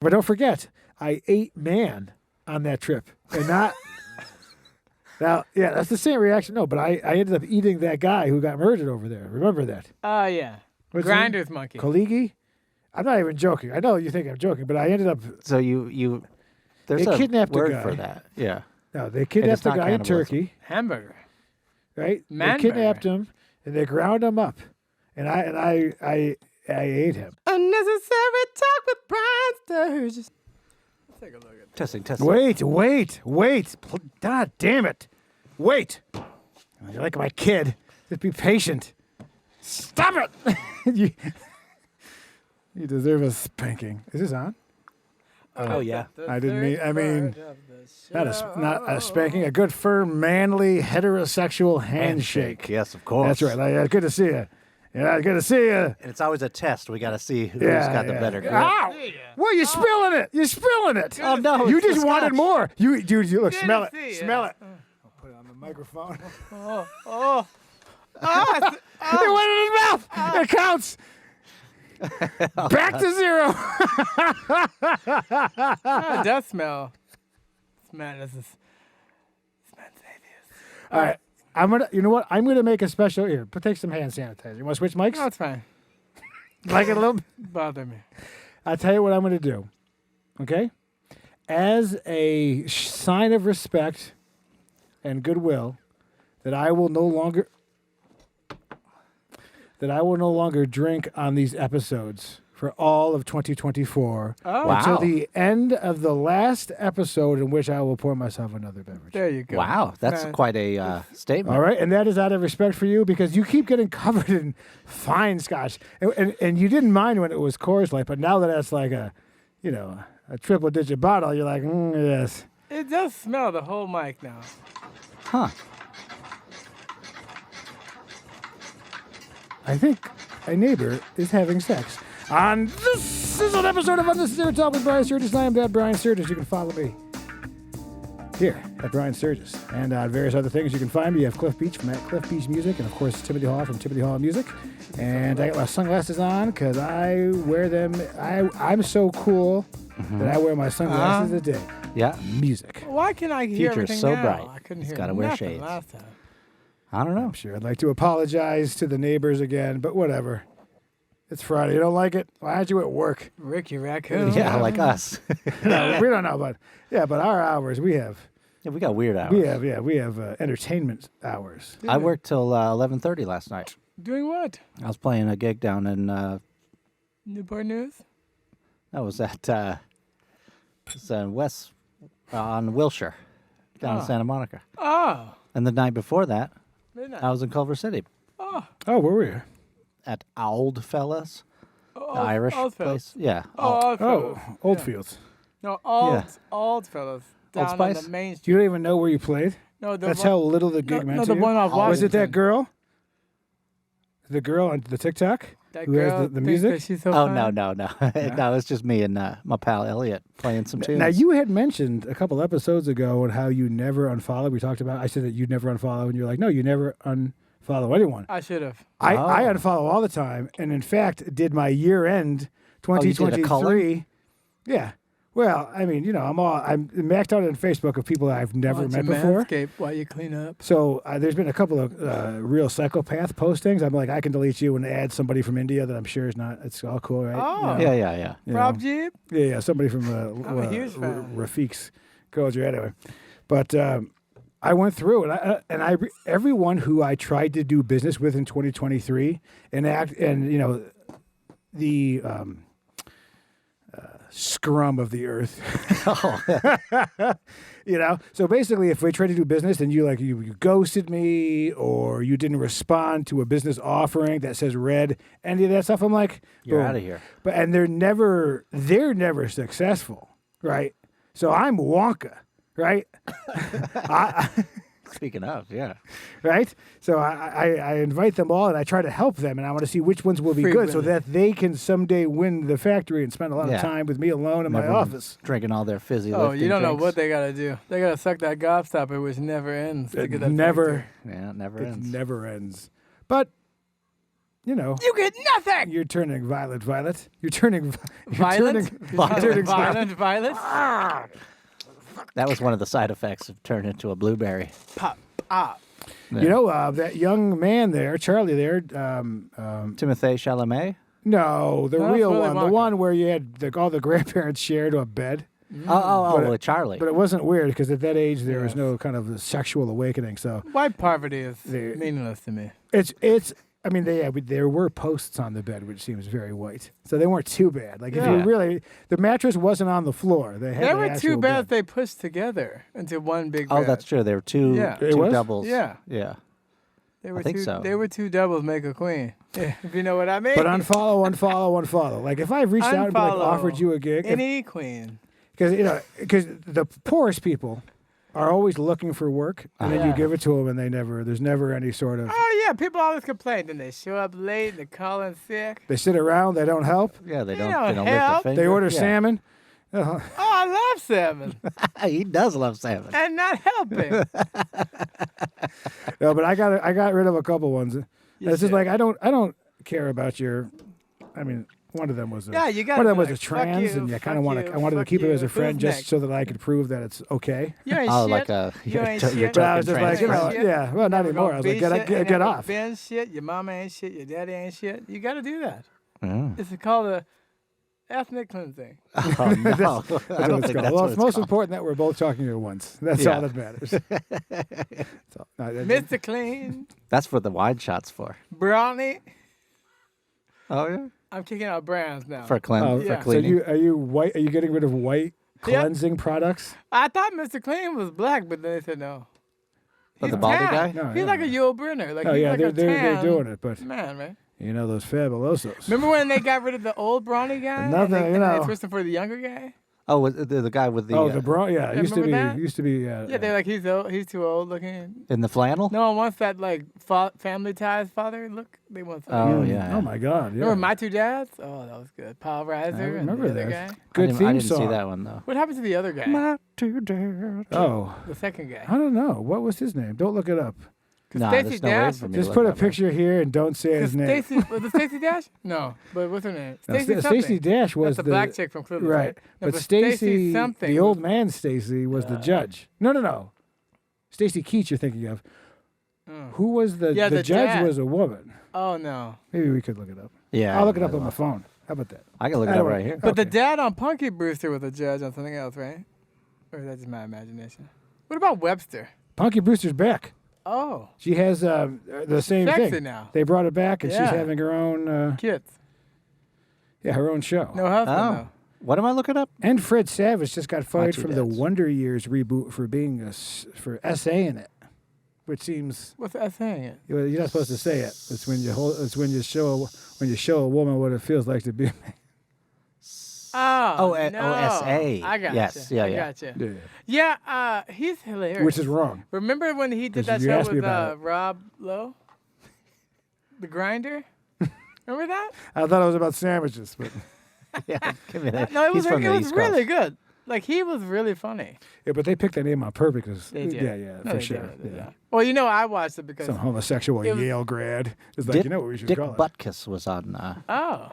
But don't forget, I ate man on that trip, and not. Now, yeah, that's the same reaction. No, but I ended up eating that guy who got murdered over there. Remember that? Oh, yeah. What's his name? Grinder's monkey. Koligi? I'm not even joking. I know you think I'm joking, but I ended up. So you there's They a kidnapped a word guy. for that. Yeah. No, they kidnapped the not guy in cannibalism. Turkey, Hamburger. right? They Man kidnapped burger. him and they ground him up, and I ate him. Unnecessary talk with Brian Sturges. Let's take a look at Testing. Wait! God damn it! Wait! You're like my kid. Just be patient. Stop it! you deserve a spanking. Is this on? Oh yeah. I didn't mean. I mean, not a spanking. A good, firm, manly, heterosexual handshake. Yes, of course. That's right. Good to see you. Yeah, good to see you. And it's always a test. We got to see who's got the better grip. Ow! Well, you're spilling it. You're spilling it. Oh no! You it's the just wanted scotch. more. You look. Good Smell to see it. ya. Smell it. I'll put it on the microphone. Oh. It went in his mouth. It counts. Back to zero. It does smell. This man's atheist. All right. You know what? I'm gonna make a special here. Take some hand sanitizer. You want to switch mics? No, it's fine. Like it a little. Bother me. I'll tell you what I'm gonna do. Okay? As a sign of respect and goodwill, that I will no longer drink on these episodes for all of 2024 Oh, until Wow. the end of the last episode in which I will pour myself another beverage. there you go. Wow, that's Man. quite a statement. All right, and that is out of respect for you because you keep getting covered in fine scotch, and you didn't mind when it was Coors Light, but now that that's like a triple-digit bottle, you're like, yes. It does smell the whole mic now. Huh? I think a neighbor is having sex. On this is an episode of UnNecessary Talk with Brian Sturges. I am that Brian Sturges. You can follow me here at Brian Sturges. And various other things you can find me. You have Cliff Beach from at Cliff Beach Music, and of course Timothy Hall from Timothy Hall Music. And I got my sunglasses on because I wear them. I'm so cool that I wear my sunglasses a day. Yeah. Music. Why can I hear Future's everything so now? bright. I couldn't He's hear gotta wear nothing shades. last time. I don't know. I'm sure I'd like to apologize to the neighbors again, but whatever. It's Friday. You don't like it? Why aren't you at work? Ricky Raccoon. Yeah, like us. No, we don't know, but our hours we have. Yeah, we got weird hours. We have entertainment hours. I worked till 11:30 last night. Doing what? I was playing a gig down in Newport News? that was at it's West on Wilshire, down in Santa Monica. Oh. And the night before that, Midnight. I was in Culver City Oh, where were you? at Old Fellas, Oh, the Irish Oldfellas. place. Yeah. Oh, Oh, Oldfields. No, Yeah. old fellas. Down on Spice? the main You street. don't even know where you played? No, the That's one, how little the gig meant no, to the you? one off Washington. Was it that girl? The girl on the TikTok? That who has girl the thinks music? that she's so Oh fine? no. No, it's just me and my pal Elliot playing some tunes. Now, you had mentioned a couple episodes ago on how you never unfollow. We talked about, I said that you'd never unfollow, and you're like, no, you never unfollow anyone. I should have. I Oh. unfollow all the time, and in fact, did my year-end you did a 2023. Yeah. Well, I mean, I'm maxed out on Facebook of people that I've never Watch met your before. manscape while you clean up. So there's been a couple of real psychopath postings. I'm like, I can delete you and add somebody from India that I'm sure is not. It's all cool, right? Oh. Yeah. You know. Rob Jeep? Yeah, somebody from I'm a huge fan. Rafiq's culture anyway. But I went through it, and everyone who I tried to do business with in 2023 the scrum of the earth. So basically, if we tried to do business and you ghosted me or you didn't respond to a business offering that says red, any of that stuff, I'm like, You're boom. out of here. But and they're never successful, right? So I'm Wonka, right? Speaking of, yeah. Right? So I invite them all and I try to help them, and I want to see which ones will be Free good so winner. that they can someday win the factory and spend a lot Yeah. of time with me alone in my Everyone office. drinking all their fizzy Oh, lifting you don't know drinks. what they got to do. They got to suck that gobstopper, which never ends. to It get that never, Yeah, it never it ends. never ends. But, you know, You get nothing. you're turning violet. You're turning Violent? You're turning Violent? That was one of the side effects of turning into a blueberry. Pop, pop. Yeah. You know, that young man there, Charlie there. Timothée Chalamet. No, the No, that's real Willy one, the Wonka. one where you had all the grandparents shared a bed. With Charlie. But it wasn't weird because at that age there was no kind of sexual awakening. So White poverty is They- meaningless to me. it's. I mean, there were posts on the bed, which seems very white. So they weren't too bad. Like if you Yeah. really, the mattress wasn't on the floor. They had There the were actual two beds bed. they pushed together into one big bed. Oh, that's true. There were two, Yeah. It two was? doubles. Yeah. Yeah. They were I think two, so. They were two doubles make a queen. Yeah, if you know what I mean. But unfollow. Like if I reached out and like, Unfollow offered you a gig, any queen. because the poorest people are always looking for work, and then you Yeah. give it to them, and there's never any sort of. Oh yeah, people always complain. Then they show up late. They call in sick. They sit around. They don't help. Yeah, they You don't. don't They don't lift help. a finger. They order Yeah. salmon. Oh, I love salmon He does love salmon. and not helping. No, but I got rid of a couple ones. It's just did. like I don't care about your. I mean, one of them was Yeah, you gotta one of them be was like, a trans, fuck and you, I kind of fuck want to. you, I wanted to fuck keep it as a you. friend Who's just next? so that I could prove that it's okay. You ain't Oh, shit. like a You ain't you're shit. But I was talking just like, trans friends. yeah, well, not anymore. I was like, get off. Ben shit. Your mama ain't shit. Your daddy ain't shit. You got to do that. Oh. It's called a ethnic cleansing. Oh, no. I That's don't what it's think called. that's Well, what it's it's most called. important that we're both talking at once. That's Yeah. all that matters. So, no, Mr. Clean, That's what the wide shot's for. Brownie. Oh, yeah? I'm kicking out brands now. For, Oh, Yeah. for so cleaning. are you white? Are you getting rid of white Yeah. cleansing products? I thought Mr. Clean was black, but then they said no. But He's the baldy tan. guy? No, He's yeah. like a Yul Brynner. Like Oh he's yeah, like they're a tan doing it, but man, right? you know those fabulosos. Remember when they got rid of the old Brawny guy? Nothing, and they, you and they know. switched him for the younger guy? Oh, the guy with the, the bra. Yeah, it used to be. remember that? Used to be. Yeah, they're like, he's old, he's too old looking. in the flannel? No one wants that like Family Ties father look. They want that. Oh, yeah. Oh my God. Yeah. Remember My Two Dads? Oh, that was good. Paul Reiser and remember the other that. guy. Good I theme didn't song. see that one, though. What happened to the other guy? My two dads. Oh, The second guy. I don't know. What was his name? Don't look it up. No, Stacey there's no way Dash? for me Just to put a look that up. picture here and don't say his name. Stacy, was it Stacey Dash? No, but what's her name? No, Stacey Stacey something. Dash was That's the black chick from Clueless, right, No, but Stacy, something. the old man Stacy, was the judge. No. Stacy Keach, you're thinking of. Mm. Who was the Yeah, the judge? dad. Was a woman. Oh no. Maybe we could look it up. Yeah. I'll look it up I on my phone. How about that? I can look I it up don't- right here. But the Okay. dad on Punky Brewster was a judge on something else, right? Or is that just my imagination? What about Webster? Punky Brewster's back. Oh, She has the same sexy thing. now. They brought it back, and she's Yeah. having her own, Kids. her own show. No husband Oh. though. What am I looking up? And Fred Savage just got fired Two from the Dads. Wonder Years reboot for being for essaying it, which seems What's that saying? you're not supposed to say it. It's when you show a woman what it feels like to be. Oh, Oh, no. OSA. I got Yes, you. yeah, I yeah. got you. Yeah. Yeah, he's hilarious. Which is wrong. Remember when he did 'Cause that you show asked me with about it. Rob Lowe? The Grinder? Remember that? I thought it was about sandwiches, but Yeah, give me that. No, it was, He's from the it was East really Coast. good. Like, he was really funny. but they picked that name on purpose. 'Cause- They did. Yeah, No, for they sure. did, they Yeah. did. Well, you know, I watched it because. Some homosexual It was- Yale grad is like, Dick, you know what we should Dick call it. Butkus was on Oh.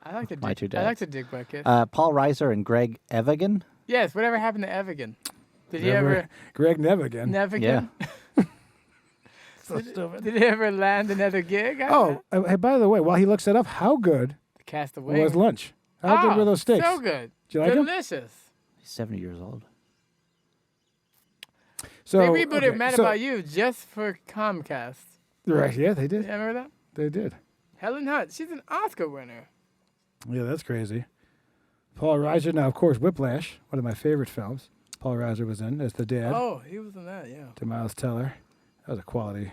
I like the My Two Dick. I like Dads. the Dick Bucket. Paul Reiser and Greg Evigan. Yes, whatever happened to Evigan? Did he Never- ever. Greg Nevigan. Nevigan? So stupid. Did he ever land another gig? Oh, hey, by the way, while he looks it up, how good Castaway. was lunch? How good were those steaks? So good. Did you like 'em? Delicious. He's 70 years old. So They rebooted okay, Mad so- About You just for Comcast. Right? Yeah, they did. Yeah, remember that? They did. Helen Hunt. She's an Oscar winner. Yeah, that's crazy. Paul Reiser. Now, of course, Whiplash, one of my favorite films. Paul Reiser was in as the dad Oh, he was in that, yeah. to Miles Teller. That was a quality.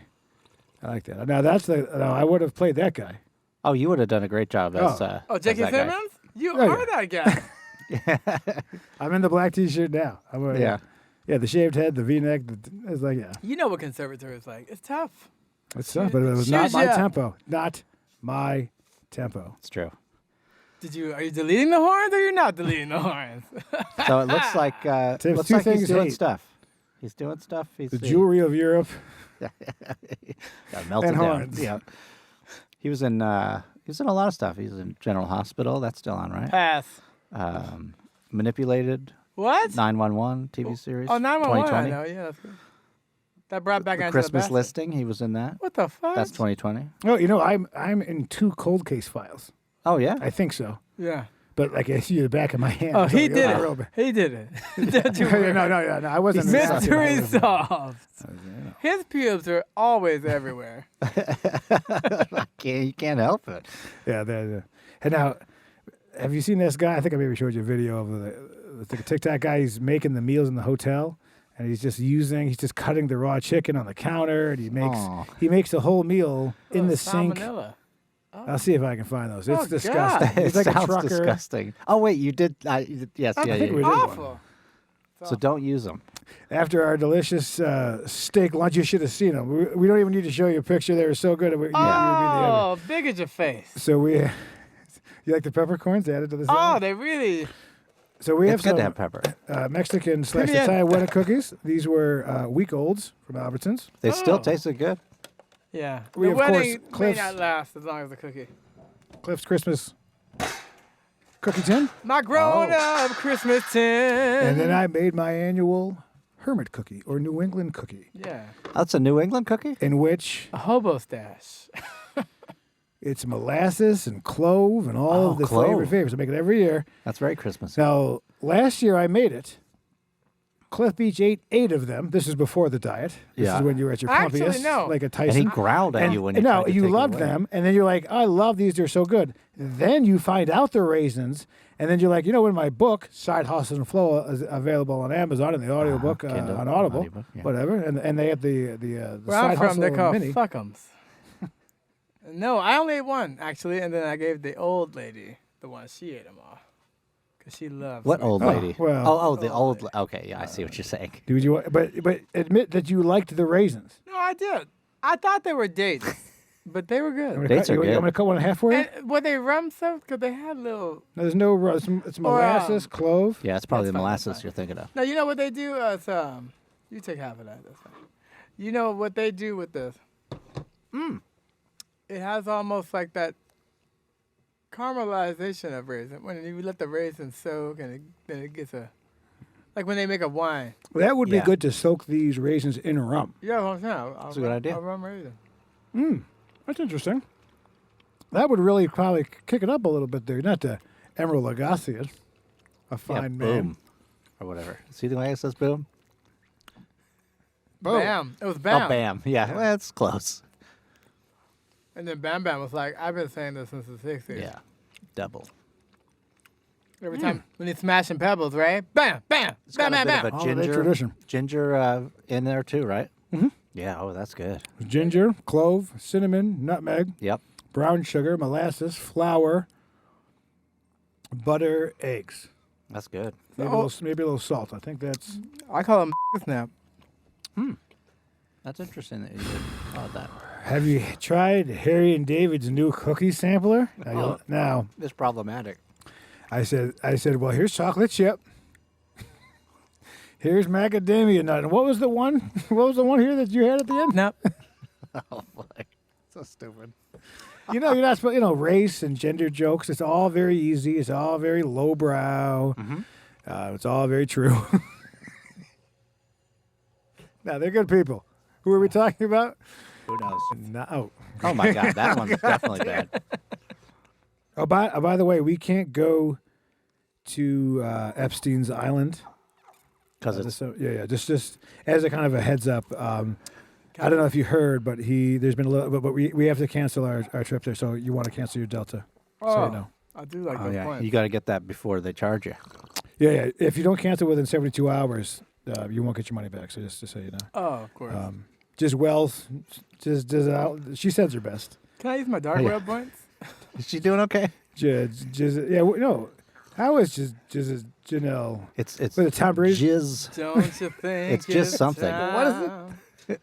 I like that. Now that's I would have played that guy. Oh, you would have done a great job as. Oh, as J.K. that guy. Simmons? You Oh, are that guy. I'm in the black T-shirt now. Yeah. Yeah, the shaved head, the V-neck. It's like You know what conservatory is like. It's tough. it's tough, but it was not Shoes my ya. tempo. Not my tempo. It's true. Are you deleting the horns or you're not deleting the horns? So it looks like There's looks two like things he's doing hate. stuff. He's doing stuff. He's The jewelry of Europe. got melted and down. horns. Yeah. He was in a lot of stuff. He was in General Hospital. That's still on, right? Pass. Manipulated. What? 911 TV series. Oh, 911. 2020. I know. Yeah, that's good. That brought back The Angela Christmas Bassett. Listing. He was in that. What the fuck? That's 2020. Oh, you know, I'm in 2 cold case files. Oh yeah. I think so. Yeah. But like I see the back of my hand. Oh, so he you're did not it. real bad. He did it. Don't you no, worry. no, I wasn't. Mystery solved. His pubes are always everywhere. You can't help it. Yeah, and now, have you seen this guy? I think I maybe showed you a video of the TikTok guy. He's making the meals in the hotel, and he's just cutting the raw chicken on the counter, and he makes the whole meal in the sink. Salmonella. Oh. I'll see if I can find those. It's Oh, disgusting. God. It's like It a sounds trucker. disgusting. Oh wait, you did. Yes, I yeah, think we yeah. did. Awful. So don't use them. After our delicious steak lunch, you should have seen them. We don't even need to show you a picture. They were so good. Oh, big as your face. So you like the peppercorns added to the Oh, salad? they really. So we It's have good to some have pepper. Mexican / Pimienta. Italian wedding cookies. These were week olds from Albertsons. They still Oh. tasted good. Yeah. We, the of course, wedding may Cliff's- not last as long as the cookie. Cliff's Christmas cookie tin. My grown-up Christmas tin. And then I made my annual hermit cookie or New England cookie, Yeah. That's a New England cookie. in which A hobo stash. it's molasses and clove and all Oh, of the clove. favorites. I make it every year. That's very Christmassy. Now, last year I made it. Cliff Beach ate 8 of them. This is before the diet. This Yeah. is when you were at your Actually, plumpiest, no. like a And Tyson. he growled at you when you no, tried to you take it loved away. them, and then you're like, I love these. They're so good. Then you find out the raisins, and then you're like, in my book, Side Hustle and Flow, is available on Amazon and the audiobook Kindle, on Audible, audiobook, yeah. whatever, and they have the Where Side I'm from, Hustle they're called mini. fuck'ems. No, I only ate one, actually, and then I gave the old lady the one. She ate them all. Because she loves What me. old lady? well. the old. Okay, yeah, I see what you're saying. Did you? But admit that you liked the raisins. No, I did. I thought they were dates, but they were I'm good. gonna Dates cut, are I'm good. going to cut one in half for you. And were they rum stuff? Because they had little. No, there's no. It's molasses, clove. Yeah, it's probably the That's fine, molasses that's fine. you're thinking of. No, you know what they do? You take half of that. That's fine. You know what they do with this? It has almost like that caramelization of raisin. When you let the raisin soak and then it gets like when they make a wine. Well, that would be Yeah. good to soak these raisins in rum. Yeah, what I'm saying. That's a good idea. I'll rum raisin. That's interesting. That would really probably kick it up a little bit there. Not the Emerald Lagasse, a Yeah, fine man. boom, or whatever. See the way it says boom? Boom. Bam. It was Bam. Oh, bam. Yeah, well, it's close. And then Bam Bam was like, I've been saying this since the 60s. Yeah, double. Every time when he's smashing pebbles, right? Bam, bam, It's bam, got a bam, bit bam. of a Holiday tradition. ginger in there too, right? Mm-hmm. Yeah. Oh, that's good. Ginger, clove, cinnamon, nutmeg, Yep. brown sugar, molasses, flour, butter, eggs. That's good. Maybe, maybe a little salt. I think that's. I call him snap. That's interesting that you did all of that. Have you tried Harry and David's new cookie sampler? Now, It's problematic. I said, well, here's chocolate chip. Here's macadamia nut. And what was the one? What was the one here that you had at the end? Nope. Oh boy, so stupid. You're not supposed. Race and gender jokes. It's all very easy. It's all very lowbrow. It's all very true. Now they're good people. Who are we talking about? Who knows? No. Oh my God, that one's definitely bad. Oh, by the way, we can't go to Epstein's island. Because it's Just as a kind of a heads up. I don't know if you heard, but there's been a little, but we have to cancel our trip there. So you want to cancel your Delta? So you know. I do like oh those yeah, points. you got to get that before they charge you. Yeah. If you don't cancel within 72 hours, you won't get your money back. So just so you know. Oh, of course. Jizzwell, she says her best. Can I use my dark Yeah. web points? Is she doing okay? No. How is Janelle? It's With a Tom Brady? jizz. Don't you think It's just something. What is it?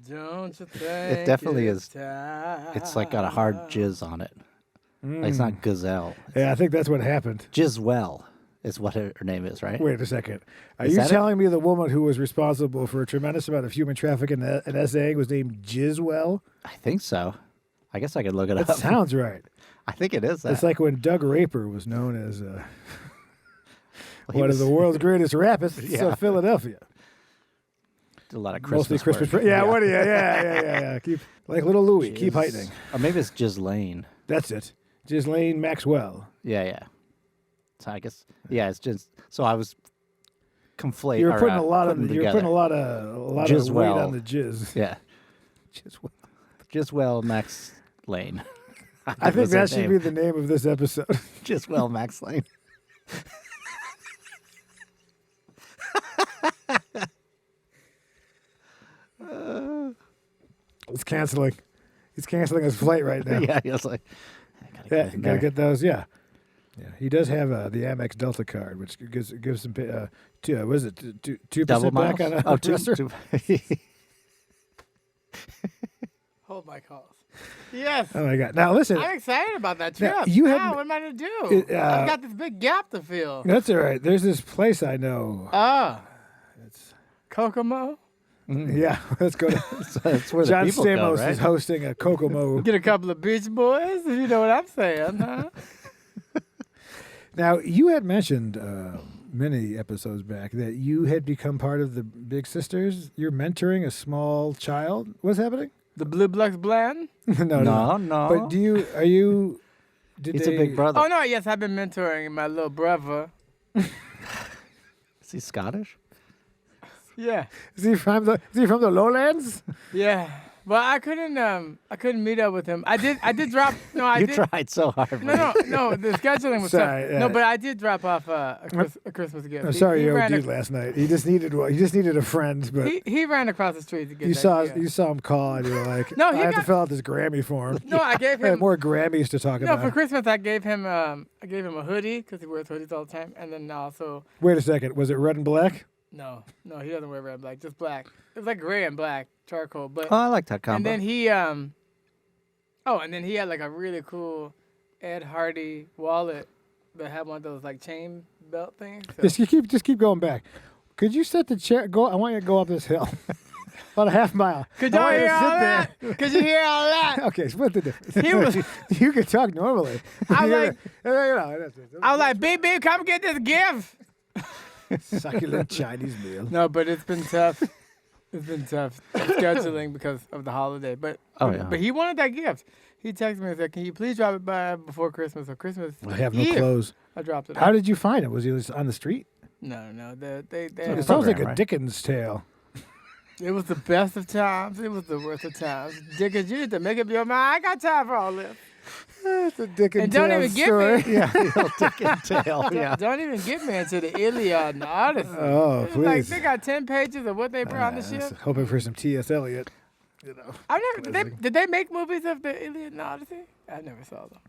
Don't you think It definitely is. time? It's like got a hard jizz on it. Like, it's not gazelle. Yeah, I think that's what happened. Jizzwell is what her name is, right? Wait a second. Are Is you that it? telling me the woman who was responsible for a tremendous amount of human trafficking and essaying was named Jizzwell? I think so. I guess I could look it That up. sounds right. I think it is that. It's like when Doug Raper was known as Well, he one of the world's greatest rapists Yeah. of Philadelphia. did a lot of Mostly Christmas Christmas. work. Yeah, what? Yeah. Keep like little Louie. Keep heightening. Or maybe it's Jizzlane. That's it. Ghislaine Maxwell. Yeah. So I guess it's just so I was conflating. You're putting a lot of weight Jizzwell. on the jizz. Yeah. Jizzwell Max Lane. I think that should be the name of this episode. Jizzwell Max Lane. He's canceling. He's canceling his flight right now. Yeah, he was like, I gotta get in Gotta there. get those. Yeah. He does have the Amex Delta card, which gives him what is it 2% Double back miles? on a Oh, dresser? Hold my calls. Yes. Oh my God! Now listen, I'm excited about that Now, trip. you had- What am I going to do? I've got this big gap to fill. that's all right. There's this place I know. Kokomo? Yeah, let's go. To, That's where John the people go, Stamos right? is hosting a Kokomo. Get a couple of Beach Boys, if you know what I'm saying, huh? Now you had mentioned many episodes back that you had become part of the Big Sisters. You're mentoring a small child. What's happening? The Blue Blacks Blend? No. No. But are you? Did He's they, a big brother. Oh, no, yes, I've been mentoring my little brother. Is he Scottish? Yeah. Is he from the Lowlands? Yeah. Well, I couldn't meet up with him. I did drop. No, I You did. tried so hard. No. The scheduling was Sorry, tough. yeah. No, but I did drop off a Christmas gift. I'm sorry, He you ran OD'd last night. He just needed a friend, but He ran across the street to get you that gift. saw him call and you were like, No, I he have to got- fill out this Grammy form. No, I gave I had him. more Grammys to talk No, about. for Christmas I gave him a hoodie because he wears hoodies all the time, and then also Wait a second, was it red and black? no, he doesn't wear red and black, just black. It was like gray and black charcoal, but Oh, I like that combo. and then he and then he had like a really cool Ed Hardy wallet that had one of those like chain belt things. So- Just keep going back. Could you set the chair? Go. I want you to go up this hill, about a half mile. Could I y'all want you to hear all sit that? Could you hear all that? Okay, split the difference. He was- you can talk normally. I You're- like- that's it. I was like, "Beep, come get this gift." Succulent Chinese meal. No, but it's been tough. It's been tough scheduling because of the holiday. But yeah. but he wanted that gift. He texted me and said, "Can you please drop it by before Christmas or Christmas?" I have no Eve?" clothes. I dropped it. How off. did you find it? Was he on the street? No. They It sounds like a right? Dickens tale. It was the best of times. It was the worst of times. Dickens, you need to make up your mind. I got time for all this. It's a Dickens And don't tale even get story. me. yeah, the old Dickens tale. Yeah. Don't even get me into the Iliad and the Odyssey. Oh, It's like please. they got 10 pages of what they brought on the ship. Hoping for some T.S. Eliot. You know, I've never. Did they make movies of the Iliad and the Odyssey? I never saw them.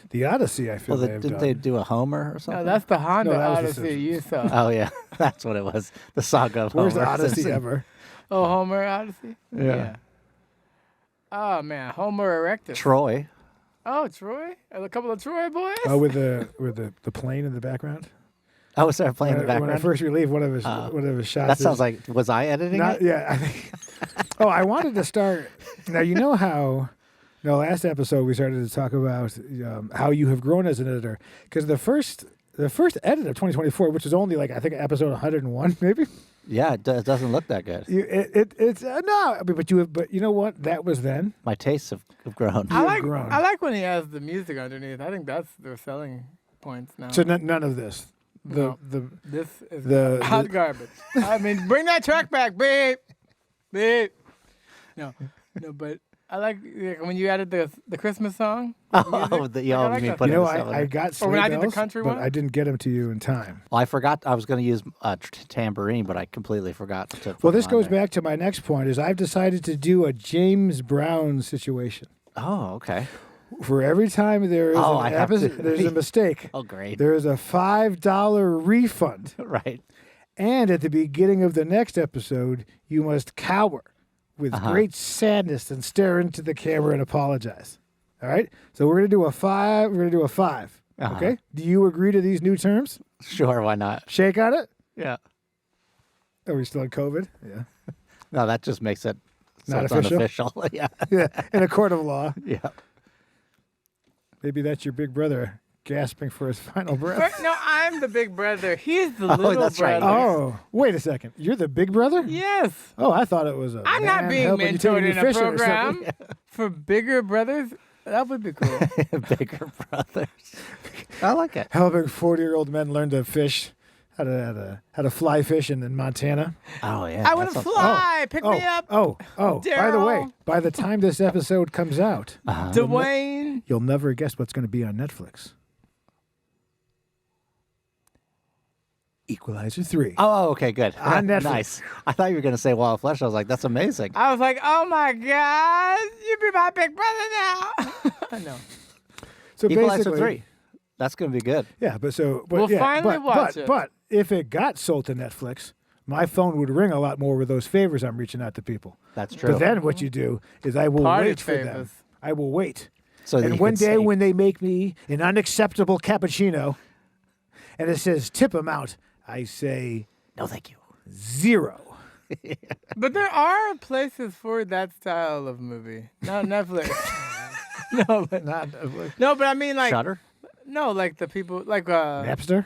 the Odyssey. I feel Well, they have didn't done. they do a Homer or something? No, that's the Honda No, that was the Odyssey you saw. Oh yeah, that's what it was. The saga of Where's Homer. the Odyssey Simpson. ever? Oh, Homer Odyssey? Yeah. Oh, man. Homer Erectus. Troy. Oh, Troy? A couple of Troy boys? Oh, with the plane in the background. Oh, was there playing in the When I background? first relieved one of his shots. That is- sounds like. Was I editing Not, it? yeah, I think. Oh, I wanted to start. Now you know how. No, last episode we started to talk about how you have grown as an editor, because the first edit of 2024, which was only like I think episode 101, maybe. Yeah, it doesn't look that good. It's no, I mean, but you know what? That was then. My tastes have grown. I grown. like when he has the music underneath. I think that's their selling points now. So none of this. No. The This is the- hot garbage. I mean, bring that track back, babe. Babe. No, but I like when you added the Christmas song. Oh, music. the Like, I like you that. put you in know the stuff in I there. got Or sleigh when I did the bells, country but one? I didn't get them to you in time. Well, I forgot. I was going to use a tambourine, but I completely forgot to. Put Well, them this on goes there. back to my next point. Is I've decided to do a James Brown situation. Oh, okay. For every time there is Oh, an I have to episode, there's a mistake. Oh, great. There is a $5 refund. Right. And at the beginning of the next episode, you must cower with great sadness and stare into the camera and apologize. All right? So we're going to do a 5. We're going to do a 5. Uh-huh. Okay? Do you agree to these new terms? Sure. Why not? Shake on it? Yeah. Are we still in COVID? Yeah. No, that just makes it so Not it's official? unofficial. Yeah. Yeah. In a court of law. Yeah. Maybe that's your big brother gasping for his final breath. No, I'm the big brother. He's the Oh, little that's right. brother. Oh, wait a second. You're the big brother? Yes. Oh, I thought it was a I'm man not being helping you take mentored you in a fishing or something. program for bigger brothers. That would be cool. Bigger brothers. I like it. Helping 40-year-old men learn to fish, how to fly fish in Montana. Oh yeah. I want to fly. Pick me up. Oh, by the way, Daryl. by the time this episode comes out, Dwayne. you'll never guess what's going to be on Netflix. Equalizer 3. Oh, okay, good. On Netflix. Nice. I thought you were going to say Wall of Flesh. I was like, that's amazing. I was like, oh my God, you be my big brother now. I know. So Equalizer basically, 3. That's going to be good. yeah, but We'll finally watch it. But if it got sold to Netflix, my phone would ring a lot more with those favors I'm reaching out to people. That's true. But then what you do is I will Party wait for them. favors. I will wait. so that And you one can day say, when they make me an unacceptable cappuccino and it says tip amount, I say no, thank you. 0. But there are places for that style of movie. Not Netflix. No, but Not no, but I mean like Shutter? no, like the people like Napster.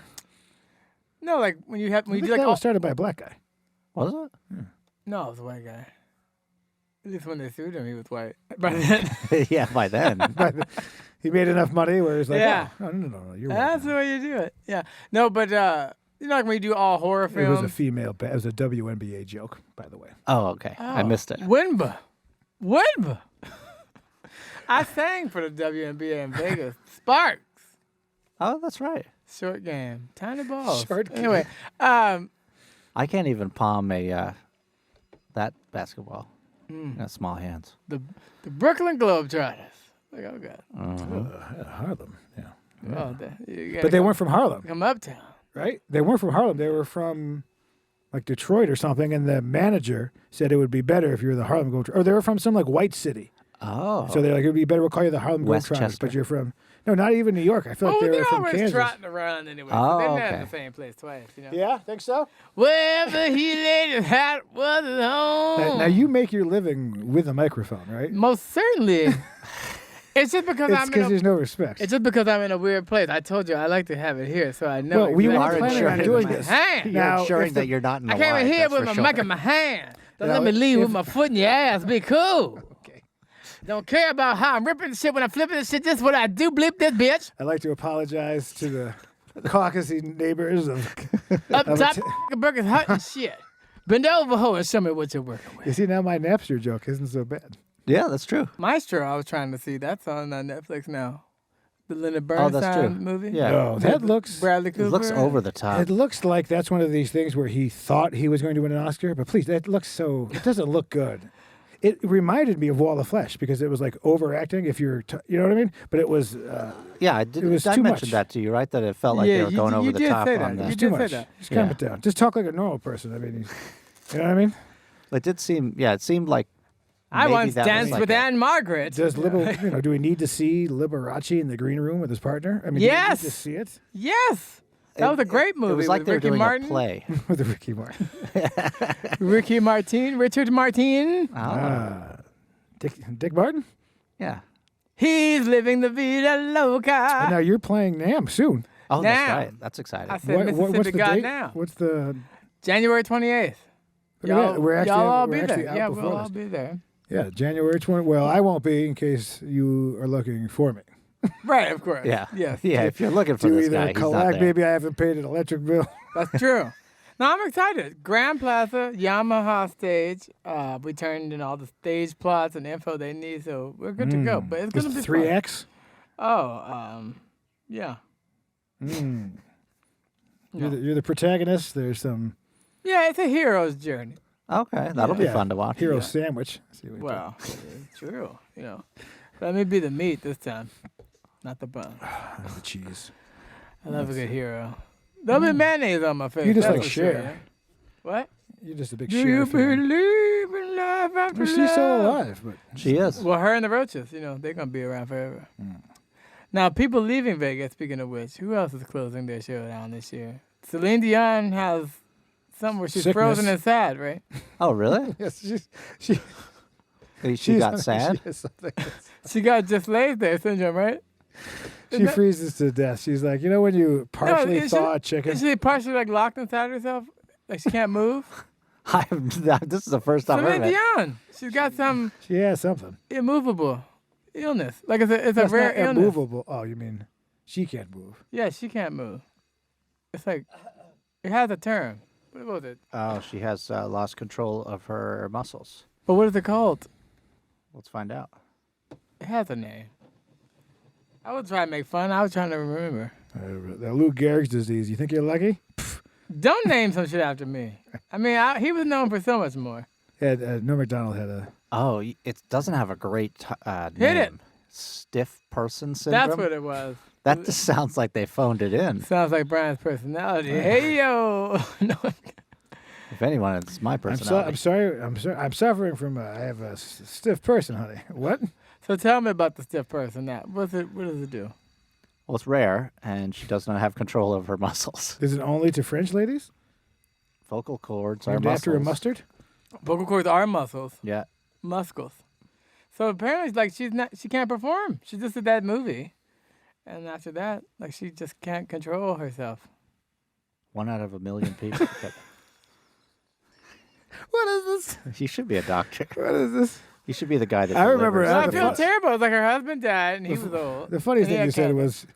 no, like when you I do think like that was started by a black guy. Was it? no, it was a white guy. At least when they sued him, he was white. By then, Yeah, by then. But he made enough money where he's like, Yeah. oh, no, you're white. that's the way you do it. Yeah, no, but you know, like when you do all horror It films. was a female. It was a WNBA joke, by the way. Oh, okay. I missed it. Winba. I sang for the WNBA in Vegas. Sparks. Oh, that's right. Short game. Tiny balls. Short game. Anyway, I can't even palm a that basketball. Got small hands. the Brooklyn Globetrotters. Like, oh God. Harlem, yeah. Well, you But they weren't from Harlem, come uptown. right? They weren't from Harlem. They were from like Detroit or something. And the manager said it would be better if you were the Harlem Globetrotters. Or they were from some like white city. Oh. So they're like, it would be better. We'll call you the Harlem Globetrotters. Westchester. But you're from, no, not even New York. I feel like Oh, they were they're from always Kansas. trotting around anyway. Oh, so they're not in okay. the same place twice, you know. Yeah, think so? Wherever he laid his hat was his home. Now you make your living with a microphone, right? Most certainly. It's just because It's I'm in because a, there's no respect. it's just because I'm in a weird place. I told you I like to have it here, so I know. Well, we exactly weren't what planning I'm on doing doing with my this. hand. You're Now, ensuring if the- that you're not in the I came in line, here that's with for my sure. mic in my hand. Don't Now, let me leave if- with my foot in your ass. Be cool. Okay. Don't care about how I'm ripping the shit when I'm flipping the shit. This is what I do. Bleep this bitch. I'd like to apologize to the Caucasian neighbors of. Up Of a top, t- burgers hot and shit. Bend over, ho, and show me what you're working with. You see, now my Napster joke isn't so bad. Yeah, that's true. Maestro, I was trying to see. That's on Netflix now. The Leonard Oh, that's Bernstein true. movie. Yeah. Oh, that looks. Bradley Cooper. It looks over the top. It looks like that's one of these things where he thought he was going to win an Oscar, but please, that looks so. It doesn't look good. It reminded me of Wall of Flesh because it was like overacting. If you're, you know what I mean? But it was. Yeah, I did. It was I too mentioned much. that to you, right? That it felt like Yeah, they were you going did- over you the did top say on that. the. You Too did say much. that. Just calm Yeah. it down. Just talk like a normal person. I mean, you know what I mean? It did seem. Yeah, it seemed like. I maybe once that was danced like with a- Anne Margaret. Does do we need to see Liberace in the green room with his partner? I mean, do we Yes. need to see it Yes. That was a great movie It was like with they were Ricky doing Martin. a play. with the Ricky Martin? Richard Martin. Oh, Dick Martin? yeah. He's living the vida And loca. now you're playing NAMM soon. Oh, Now. that's right. That's exciting. I said Mississippi what's the God date? now. What's the? January 28th. Look at that. We're actually y'all all we're be actually there. out Yeah, before we'll all this. be there. Yeah, January 20. Well, I won't be in case you are looking for me. Right, of course. Yeah. Yes. Yeah. If you're looking for Do this either guy, he's not collect, there. maybe I haven't paid an electric bill. That's true. No, I'm excited. Grand Plaza, Yamaha stage. We turned in all the stage plots and info they need, so we're good to go. But it's gonna be Three fun. X. Oh, yeah. You're the protagonist. There's some Yeah, it's a hero's journey. Okay, that'll be yeah, fun to watch. hero sandwich. See what we Well, it's true, you know. Let me be the meat this time, not the bun. do. The cheese. I love a good hero. There'll be mayonnaise on my face. You just that's like for sure, Cher. yeah. What? You're just a big Do Cher you fan. believe in life after Well, she's love? still alive, but She is. Well, her and the Roaches, you know, they're going to be around forever. Mm. Now, people leaving Vegas, speaking of which, who else is closing their show down this year? Celine Dion has something where she's Sickness. frozen and sad, right? Oh, really? yes, she She she's got on- sad. She has something. She got just laid there syndrome, right? She freezes to death. She's like, you know when you partially thaw a chicken? Is she partially like locked inside herself? Like she can't move? This is the first time I've heard Celine it. Dion. She's got some She has something. immovable illness. Like it's a That's rare not illness. immovable. Oh, you mean she can't move? Yeah, she can't move. It's like it has a term. What was it? Oh, she has lost control of her muscles. But what is it called? Let's find out. It has a name. I was trying to make fun. I was trying to remember. The Lou Gehrig's disease. You think you're lucky? Don't name some shit after me. I mean, he was known for so much more. Yeah, Norm Macdonald had a. Oh, it doesn't have a great name. Hit it. Stiff person syndrome. That's what it was. That just sounds like they phoned it in. Sounds like Brian's personality. Hey yo. No. If anyone, it's my personality. I'm sorry. I'm suffering from. I have a stiff person, honey. What? So tell me about the stiff person. Now, what does it do? Well, it's rare, and she does not have control of her muscles. Is it only to French ladies? Vocal cords are Named muscles. after a mustard? Vocal cords are muscles. Yeah. Muscles. So apparently, like she can't perform. She just did that movie, and after that, like she just can't control herself. 1 out of a million people. What is this? You should be a doctor. What is this? You should be the guy that. I remember delivers. I the feel fu- terrible. It's like her husband died, and he was old. The funniest And he thing you had said cancer. was,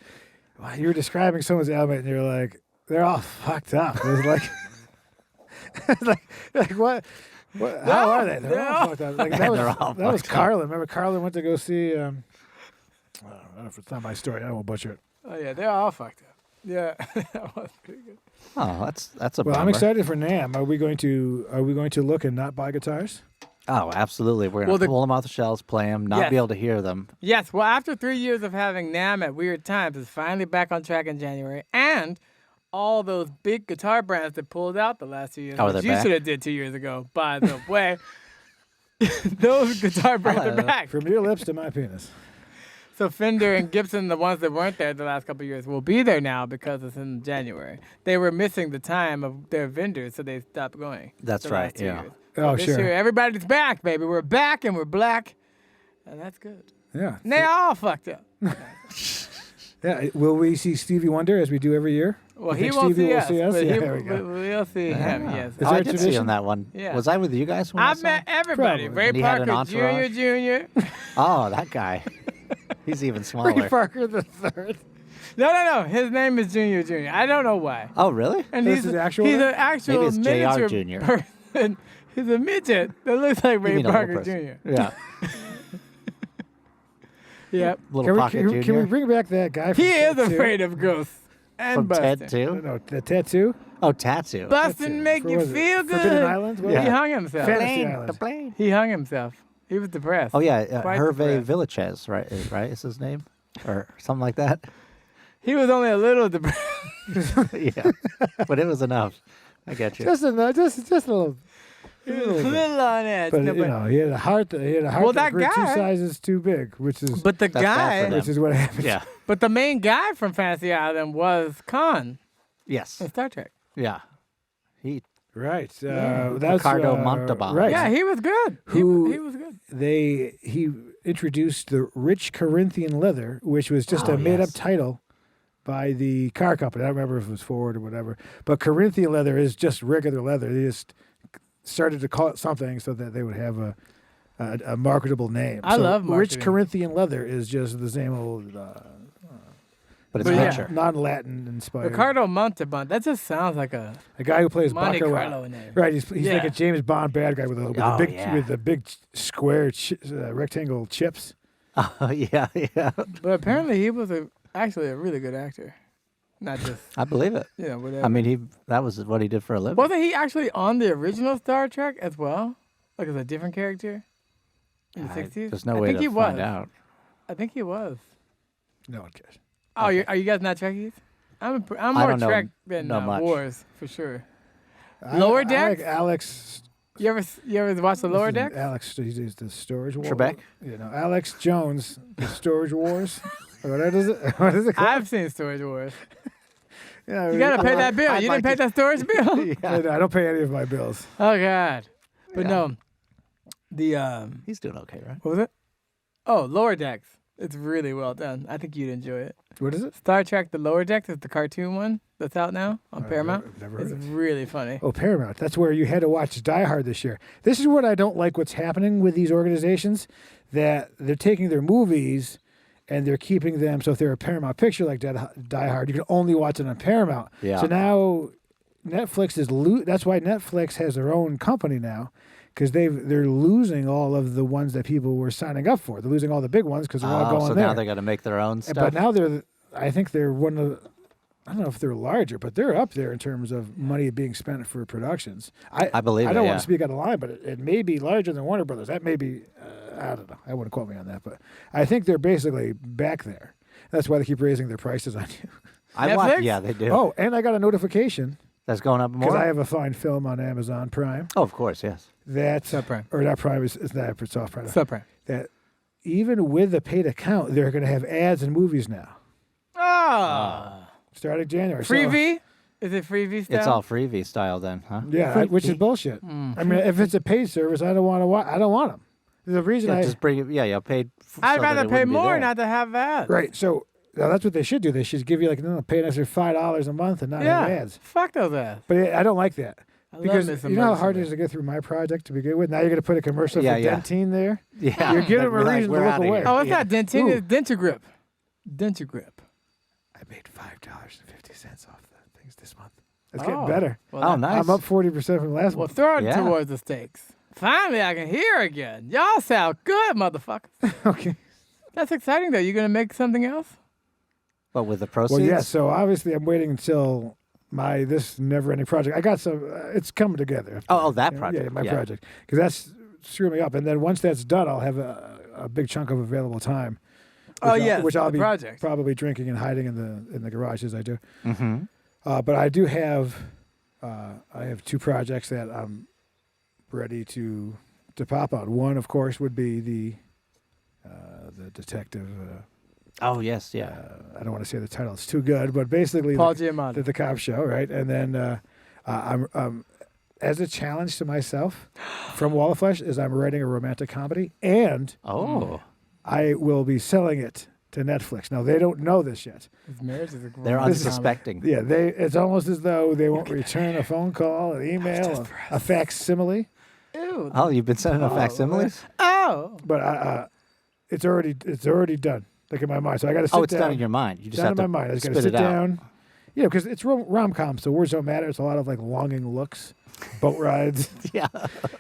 well, you were describing someone's ailment, and you're like, they're all fucked up. It was like, like what? How are they? They're all fucked up. Like, that They're was, all that was fucked up. Carlin. Remember, Carlin went to go see. I don't know if it's not my story. I won't butcher it. Oh yeah, they're all fucked up. Yeah, that was pretty good. Oh, that's a Well, bummer. I'm excited for NAMM. Are we going to look and not buy guitars? Oh, absolutely. We're gonna pull them off the shelves, play them, not Yes. be able to hear them. Yes, well, after 3 years of having NAMM at weird times, it's finally back on track in January, and all those big guitar brands that pulled out the last 2 years, Oh, which they're you back? should have did 2 years ago, by the way. Those guitar brands are back. From your lips to my penis. So Fender and Gibson, the ones that weren't there the last couple of years, will be there now because it's in January. They were missing the time of their vendors, so they stopped going. That's the right, last 2 yeah. years. Oh, This sure. year, everybody's back, baby. We're back and we're black, and that's good. Yeah. And they all fucked up. Yeah. Will we see Stevie Wonder as we do every year? Well, You he think won't Stevie see will us, see us? but Yeah, there we go. we'll see him. Yes. Is Oh, there I a did see tradition? on that one. Yeah. Was I with you guys when I I've saw met him? everybody. Probably. Ray And he had an Parker Jr. entourage? Jr. Oh, that guy. He's even Ray smaller. Parker the third. No. His name is Jr. Jr. I don't know why. Oh, really? And This he's is the actual he's name? an actual Maybe it's JR miniature Jr.. person. He's a midget that looks like You Ray mean a little Parker person. Jr. Yeah. Yep. Little Pocket Jr. Can we bring back that guy from He is Ted 2? afraid of ghosts and From busting. Ted 2? No, the tattoo? Oh, Tattoo. Busting make For you what was it? feel Forbidden good. Island? What Yeah. was He it? hung himself. Fantasy Island. The plane. He hung himself. He was depressed. Oh, yeah. Quite Hervé depressed. Villachez, right is his name? Or something like that? He was only a little depressed. Yeah. But it was enough. I get you. Just a little. He was a little on edge. But No, you know, he had a heart. Well, that that grew 2 guy- sizes too big, which is but the That's bad for guy, them. what happened. Yeah. but the main guy from Fantasy Island was Khan Yes. in Star Trek. Yeah. He. Right. Yeah. That's Ricardo Montalban. Right. Yeah, he was good. Who- he was good. He introduced the rich Corinthian leather, which was just Oh, a made-up yes. title by the car company. I don't remember if it was Ford or whatever. But Corinthian leather is just regular leather. They just started to call it something so that they would have a marketable name. I So love rich marketing. Corinthian leather is just the same old But it's But yeah. richer. non-Latin inspired. Ricardo Montalban. That just sounds like a A guy who plays Monte Baccarat. Carlo name. Right, he's Yeah. like a James Bond bad guy with Oh, big yeah. with the big square rectangle chips. Oh, yeah. But apparently he was actually a really good actor. Not just, I believe it. whatever. I mean, that was what he did for a living. Wasn't he actually on the original Star Trek as well? Like as a different character? In the 60s? There's no I way think to he find was. out. I think he was. No one cares. Oh, are you guys not Trekkies? I'm I more don't know- Trek than know much. Wars, for sure. I Lower like Decks? Alex. You ever watch the Lower Deck? Alex, he's the Storage Wars. Trebek? Alex Jones, the Storage Wars. What is it? What is it called? I've seen Storage Wars. Yeah, You gotta pay that bill. I'd You like didn't pay that storage bill? I don't pay any of my bills. Oh God. But Yeah. no. The He's doing okay, right? what was it? Oh, Lower Decks. It's really well done. I think you'd enjoy it. What is it? Star Trek: The Lower Decks is the cartoon one that's out now on Paramount. I've never heard It's of it. really funny. Oh, Paramount. That's where you had to watch Die Hard this year. This is what I don't like what's happening with these organizations, that they're taking their movies and they're keeping them. So if they're a Paramount picture like Die Hard, you can only watch it on Paramount. Yeah. So now Netflix is that's why Netflix has their own company now, because they're losing all of the ones that people were signing up for. They're losing all the big ones because they're all going so there. now they got to make their own stuff. But now I think they're one of the, I don't know if they're larger, but they're up there in terms of money being spent for productions. I believe I don't it, want yeah. to speak out of line, but it may be larger than Warner Brothers. That may be, I don't know. I wouldn't quote me on that, but I think they're basically back there. That's why they keep raising their prices on you. Netflix? Yeah, they do. Oh, and I got a notification That's going up more? because I have a fine film on Amazon Prime. Oh, of course, yes. That Subprime. or not Prime it's not it's off Prime. Subprime. That even with the paid account, they're going to have ads in movies now, Oh. starting January. So- Freebie? Is it freebie style? It's all freebie style then, huh? Yeah, which is bullshit. I mean, if it's a paid service, I don't want to. I don't want them. The reason Yeah, just bring it. Yeah, yeah, paid. I'd rather pay more not to have ads. right. So now that's what they should do. They should give you like pay an extra $5 a month and not Yeah. have ads. Fuck those ads. But I don't like that I because love you know how hard it is to get through my project to begin with. Now you're going to put a commercial Yeah, for yeah. Dentine there. Yeah. You're giving them a We're like, reason to we're look outta away. here. Oh, it's Yeah. not Dentine, Ooh. it's Dentagrip. Dentagrip. I made $5.50 off the things this month. It's Oh. getting better. Well, Oh, that- nice. I'm up 40% from last Well, month. throw it Yeah. towards the stakes. Finally, I can hear again. Y'all sound good, motherfuckers. Okay. That's exciting, though. You going to make something else? But with the proceeds? Well, yeah. So obviously, I'm waiting until this never-ending project. I got some. It's coming together. Oh, that Yeah, project. Yeah, my Yeah. project. Because that's screwing me up. And then once that's done, I'll have a big chunk of available time. Oh, which yes, which I'll the be project. probably drinking and hiding in the garage as I do. Mm-hmm. But I do have I have two projects that I'm ready to pop out. One, of course, would be the detective. Oh, yes, yeah. I don't want to say the title; it's too good. But basically, Paul Giamatti. the cop show, right? And then I'm as a challenge to myself from Wall of Flesh is I'm writing a romantic comedy, and Oh. I will be selling it to Netflix. Now they don't know this yet. His marriage is a They're romantic unsuspecting. Yeah, it's almost as though they won't return a phone call, an email, a facsimile. comedy. Ew. Oh, you've been sending a facsimile? Oh. But it's already done. Like in my mind, so I got to sit Oh, it's down. done in your mind. You just Down have in to my mind. I just got spit to sit it out. down. You know, because it's rom-com, so words don't matter. It's a lot of like longing looks, boat rides. Yeah.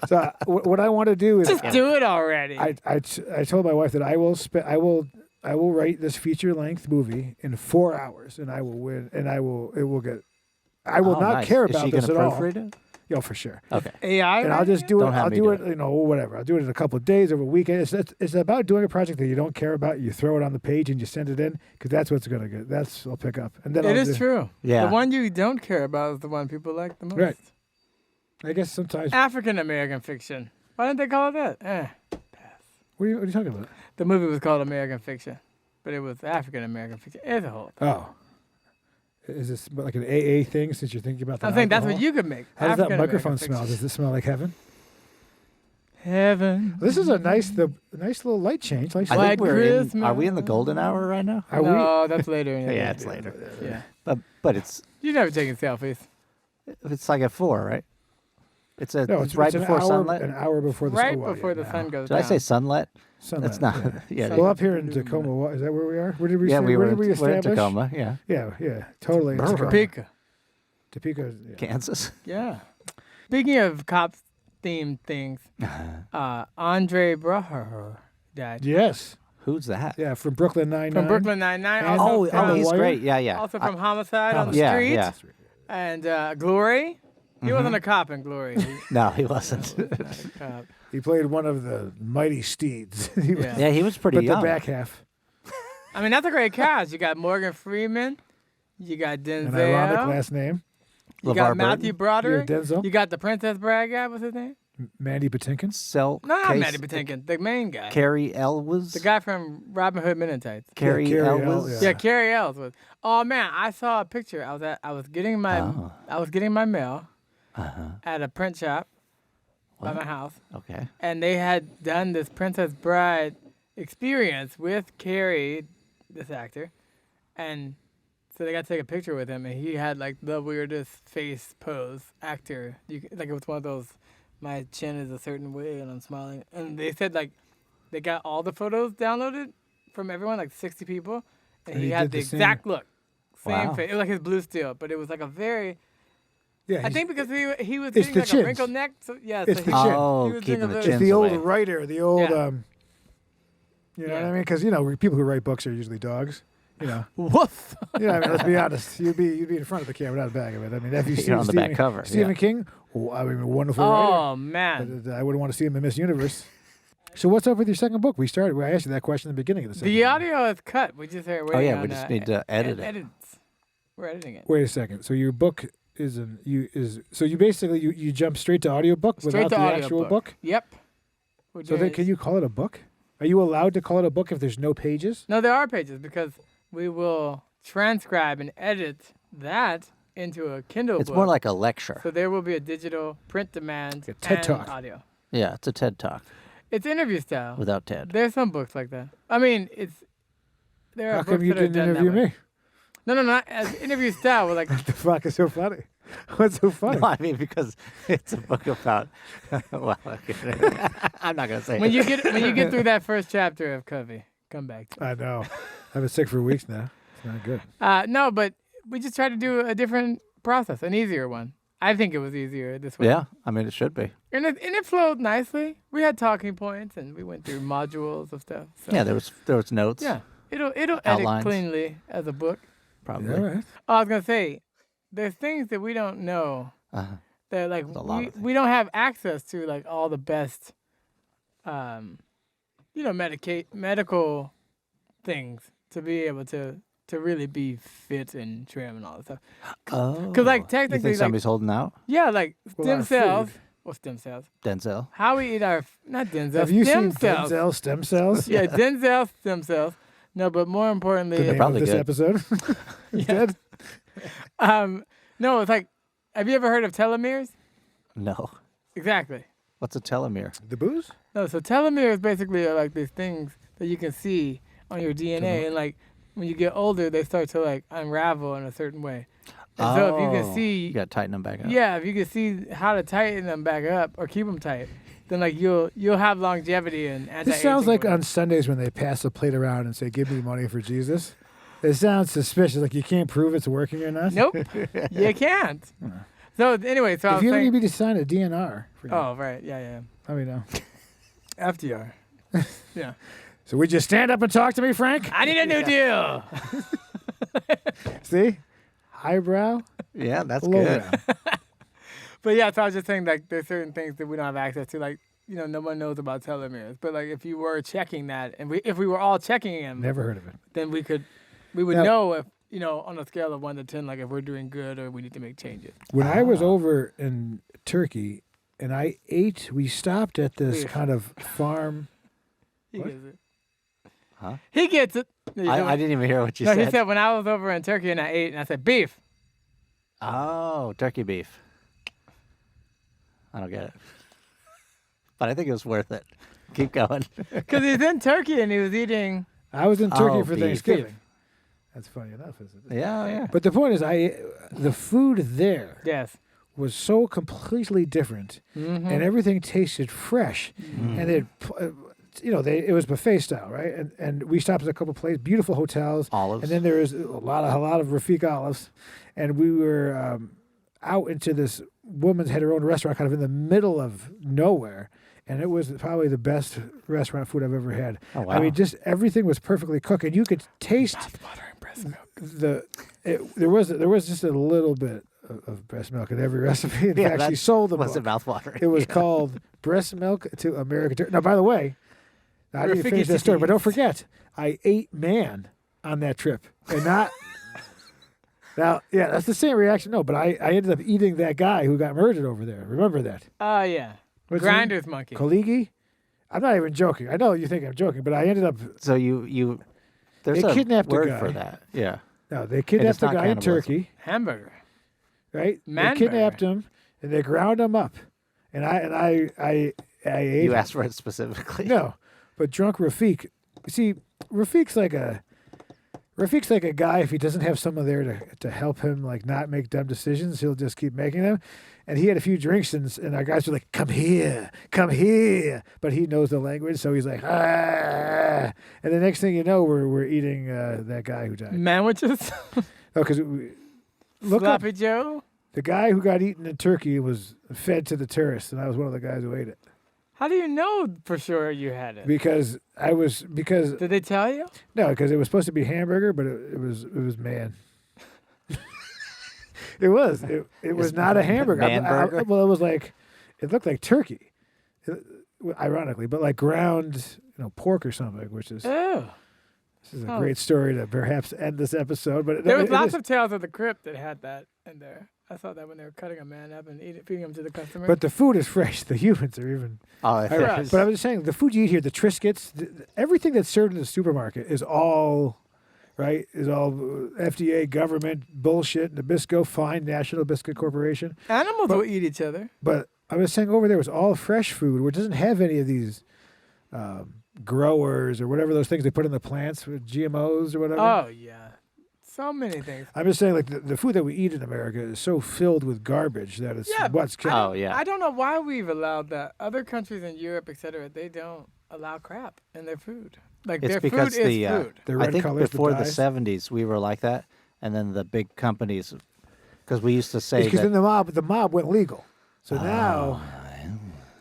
So what I want to do is Just do it already. I told my wife that I will write this feature-length movie in 4 hours, and I will win, and it will get. I will Oh, not nice. care Is about she this at gonna all. proofread it? Yeah, for sure. Okay. AI. And I'll just do it. Don't have I'll me do do it. You know, whatever. I'll do it in a couple of days over a weekend. It's about doing a project that you don't care about. You throw it on the page and you send it in because that's what's gonna get. That's I'll pick up. And then It I'll is do, true. Yeah. The one you don't care about is the one people like the most. Right. I guess sometimes. African American fiction. Why didn't they call it that? What are you talking about? The movie was called American Fiction, but it was African American fiction. It's a whole. Oh. Is this like an AA thing since you're thinking about that? I think that's what you could make. How does that African-American microphone smell? fiction. Does it smell like heaven? Heaven. This is a nice little light change. Like I Like think we're in. Christmas. Are we in the golden hour right now? are No, that's later. In the Yeah, day. it's later. Yeah. But it's You never taking selfies. like at 4, right? It's No, it's right an before hour, sunlight. An hour before the Right sun. before the sun goes Did down. I say sunlight? Sunlight, That's not. yeah. Yeah. Well, up here in Tacoma, is that where we are? Where did we? yeah, say, we where were. did we We're in establish? Tacoma. Yeah. Yeah, totally. in Bruagher. Tacoma. Topeka. Topeka. Yeah. Kansas. Yeah. Speaking of cops themed things, Andre Braugher died. Yes. Who's that? Yeah, from Brooklyn Nine-Nine. From Brooklyn Nine-Nine. And- Also Oh, from, he's Wire? great. Yeah, yeah. Also from Homicide on the Yeah, Street. yeah. And Glory. He wasn't a cop in Glory. No, he wasn't. Cop. He played one of the mighty steeds. He was- Yeah. Yeah, he was pretty but young. the back half. I mean, that's a great cast. You got Morgan Freeman. You got Denzel. An ironic last name. You got LeVar Matthew Yeah, Broderick. Denzel. You got the Princess Bride guy. What's his name? Mandy Patinkin. Cell. No, not Case- Matty Patinkin. The main guy. Carrie Elwes. The guy from Robin Hood Men in Tights. Carrie Carrie Elwes. Yeah, Carrie Ells was. Oh man, I saw a picture. I was getting my mail at a print shop by my house, Okay. and they had done this Princess Bride. experience with Carrie, this actor, and so they got to take a picture with him, and he had like the weirdest face pose actor. Like it was one of those, my chin is a certain way and I'm smiling. And they said like they got all the photos downloaded from everyone, like 60 people, and he had the exact look, same Wow. face. It was like his blue steel, but it was like a very. Yeah, I think because he was it's getting the like chins. a wrinkled neck. So yeah, It's so the he, chin. Oh, he was keeping doing a the very- it's chins the old away. writer, the old Yeah. you know what Yeah. I mean? Because people who write books are usually dogs. Woof. I mean, let's be honest. You'd be in front of the camera, not back of it. I mean, if you see You're on the back cover, Stephen yeah. King, I mean, a wonderful writer. Oh man. But I wouldn't want to see him in Miss Universe. So what's up with your second book? I asked you that question at the beginning of the second The book. audio is cut. We just are waiting Oh, yeah, on, we just need to edit it. Edits. We're editing it. Wait a second. So your book so you basically you jump straight to audiobook Straight without to the audio actual book? Yep. We're So then doing- can you call it a book? Are you allowed to call it a book if there's no pages? No, there are pages because we will transcribe and edit that into a Kindle It's book. more like a lecture. So there will be a digital print demand Like a TED and Talk. audio. Yeah, it's a TED Talk It's interview style. without TED. There's some books like that. I mean, there are How books come you that are didn't done that interview way. me? No, not as interview style. With like What the fuck is so funny? What's so funny? No, I mean because it's a book about. Well, okay. I'm not gonna say when it. you get through that first chapter of Covey, come back to it. I know. I've been sick for weeks now. It's not good. No, but we just tried to do a different process, an easier one. I think it was easier this way. Yeah, I mean it should be. And it flowed nicely. We had talking points and we went through modules of stuff. So. Yeah, there was notes. Yeah. It'll edit Outlines. cleanly as a book. Probably. All right. Oh, I was gonna say, there's things that we don't know Uh-huh. that like There's a lot of we don't have access to like all the best medical things to be able to really be fit and trim and all that stuff. Oh. like, you technically, think like- somebody's holding out? Yeah, like Well, stem our cells. food. Or stem cells. Denzel. How we eat our not Denzel. Have you stem seen cells. Denzel stem cells? Yeah, Denzel stem cells. No, but more The importantly, name probably of this good. episode. Instead, no, it's like, have you ever heard of telomeres? No. Exactly. What's a telomere? the booze. No, so telomeres basically are like these things that you can see on your DNA, and like when you get older, they start to like unravel in a certain way. And so if you can Oh, see, you got to tighten them back up. yeah, if you can see how to tighten them back up or keep them tight, then like you'll have longevity and anti-aging. This sounds like or on Sundays when they pass the plate around and say, "Give me money for Jesus." It sounds suspicious. Like you can't prove it's working or not. Nope, you can't. So anyway, so I If was you ever saying, need me to sign a DNR, for you, oh right, yeah, let me know. FDR. Yeah. So would you stand up and talk to me, Frank? I need a new deal. See, highbrow, Yeah, that's lowbrow. good. But yeah, so I was just saying like there's certain things that we don't have access to, like no one knows about telomeres. But like if you were checking that, and if we were all checking them, Never heard of it. then we would Now- know if on a scale of 1 to 10, like if we're doing good or we need to make changes. When I was over in Turkey and we stopped at this Beef. kind of farm. He What? gets it. Huh? He gets it. I didn't even hear what you No, said. he said when I was over in Turkey and I ate and I said beef. Oh, turkey beef. I don't get it. But I think it was worth it. Keep going. Because he's in Turkey and he was eating. I was in Turkey Oh, for beef. Thanksgiving. That's funny enough, isn't it? Yeah. But the point is, the food there Yes. was so completely different, Mm-hmm. and everything tasted fresh, and it was buffet style, right? And we stopped at a couple places, beautiful hotels, Olives. and then there was a lot of Rafik olives, and we were out into this woman's had her own restaurant, kind of in the middle of nowhere. And it was probably the best restaurant food I've ever had. Oh, wow. I mean, just everything was perfectly cooked, and you could taste Butter and breast milk. there was just a little bit of breast milk in every recipe. In Yeah, fact, she that sold the book. wasn't mouthwatering. It was called Breast Milk to American Turkey. Now, by the way, I didn't Rafiki finish that story, but don't disease. forget, I ate man on that trip, and not. Now, yeah, that's the same reaction. No, but I ended up eating that guy who got murdered over there. Remember that? Oh, yeah. What's his name? Grinder's monkey. Koligi? I'm not even joking. I know you think I'm joking, but I ended up. So you there's They a kidnapped a word guy. for that. Yeah. No, they kidnapped the not guy in cannibalism. Turkey, Hamburger. right? Man They kidnapped him and they ground him up, and I ate You him. asked for it specifically. No, but drunk Rafik see, Rafiq's like a guy. If he doesn't have someone there to help him, like not make dumb decisions, he'll just keep making them. And he had a few drinks, and our guys were like, "Come here, come here," but he knows the language, so he's like, "Ah!" And the next thing you know, we're eating that guy who died. Manwiches? Oh, because look up, Sloppy Joe? the guy who got eaten in Turkey was fed to the tourists, and I was one of the guys who ate it How do you know for sure you had it? because Did they tell you? no, because it was supposed to be hamburger, but it was man. It was not a hamburger. man burger? Well, it was like it looked like turkey, ironically, but like ground pork or something, which is Oh. this is a great story to perhaps end this episode. But There was lots of Tales of the Crypt that had that in there. I saw that when they were cutting a man up and feeding him to the customer. But the food is fresh. The humans are even. Oh, Fresh. But I was just saying, the food you eat here, the Triscuits, everything that's served in the supermarket is all, right? Is all FDA government bullshit. Nabisco, fine, National Biscuit Corporation. Animals will eat each other. But I was saying over there was all fresh food, which doesn't have any of these growers or whatever those things they put in the plants with GMOs or whatever. Oh, yeah. So many things. I'm just saying, like, the food that we eat in America is so filled with garbage that it's what's killing. Oh, yeah. I don't know why we've allowed that. Other countries in Europe, etc., they don't allow crap in their food. Like, It's their because food the is food. The I red think colors, before the dyes. 70s we were like that, and then the big companies, because we used to say Because that then the mob went legal. So now,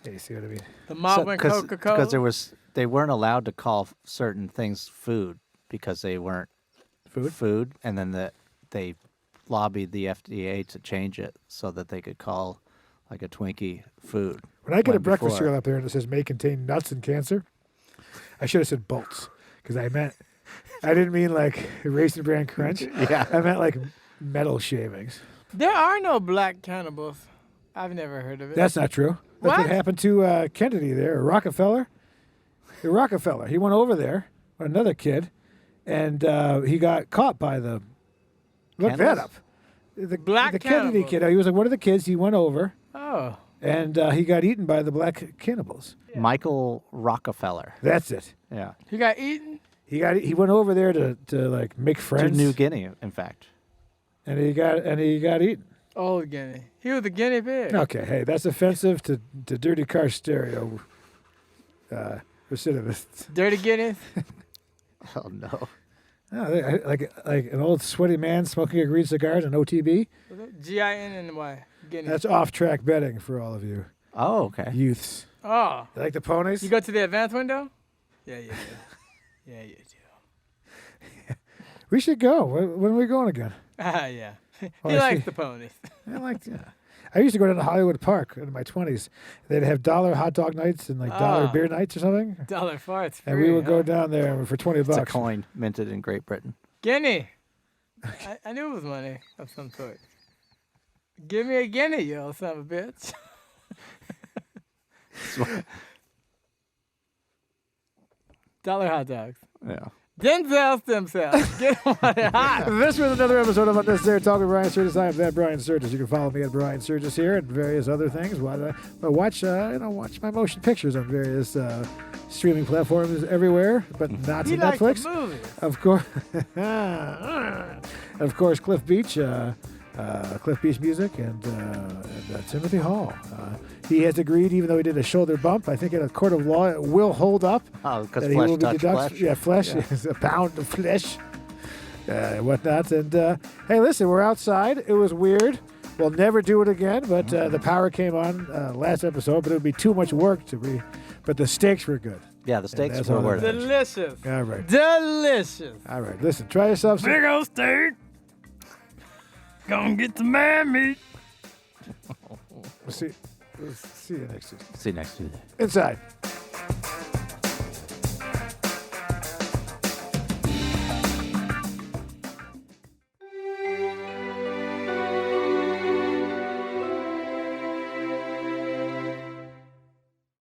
yeah, you see what I mean? The mob went Coca-Cola. because they weren't allowed to call certain things food because they weren't food, and then they lobbied the FDA to change it so that they could call like a Twinkie food. When I get a When breakfast before- cereal up there and it says may contain nuts and cancer, I should have said bolts because I didn't mean like Raisin Bran Crunch. Yeah. I meant like metal shavings. There are no black cannibals. I've never heard of it. That's not true. That's what What? happened to Kennedy there, Rockefeller. He went over there with another kid, and he got caught by the. Look that Cannibals? up. The Black Kennedy cannibal. kid. He was like one of the kids. He went over, Oh. and he got eaten by the black cannibals. Michael Rockefeller. That's it. Yeah. He got eaten? He went over there to like make To friends. New Guinea, in fact. and he got eaten. Old guinea. He was a guinea pig. Okay, hey, that's offensive to Dirty Car Stereo recidivists. Dirty guineas? Oh no. Oh, like an old sweaty man smoking a green cigar and OTB. Was it G-I-N-N-Y? Guinea. That's off-track betting for all of you Oh, okay. youths. Oh. You like the ponies? You go to the advanced window? Yeah, you do. Yeah, you do. We should go. When are we going again? Ah, yeah. He Oh, I likes see. the ponies. I used to go down to Hollywood Park in my 20s. They'd have $1 hot dog nights and like $1 Ah. beer nights or something. Dollar farts free. And we would go huh? down there for $20. It's a coin minted in Great Britain. Guinea. I knew it was money of some sort. Give me a guinea, you old son of a bitch. Dollar hot dogs. Yeah. Denzel stem cells. Get them while they're hot. This was another episode of Unnecessary Talk with Brian Sturges. I am that Brian Sturges. You can follow me at Brian Sturges here and various other things. Watch my motion pictures on various streaming platforms everywhere, but not He to likes Netflix. the movies. Of course, Cliff Beach Music, and Timothy Hall. He has agreed, even though he did a shoulder bump, I think in a court of law it will hold up. Oh, because that he flesh will be touch deducted. flesh. Yeah, flesh is a pound of flesh, whatnot. And hey, listen, we're outside. It was weird. We'll never do it again. But the power came on last episode, but it would be too much work But the steaks were good. Yeah, the steaks that's were all worth that it. Delicious. All right. Delicious. All right. Listen, try yourself some. Big old steak. Gonna get the man meat. We'll see you next Tuesday. See you next Tuesday. Inside.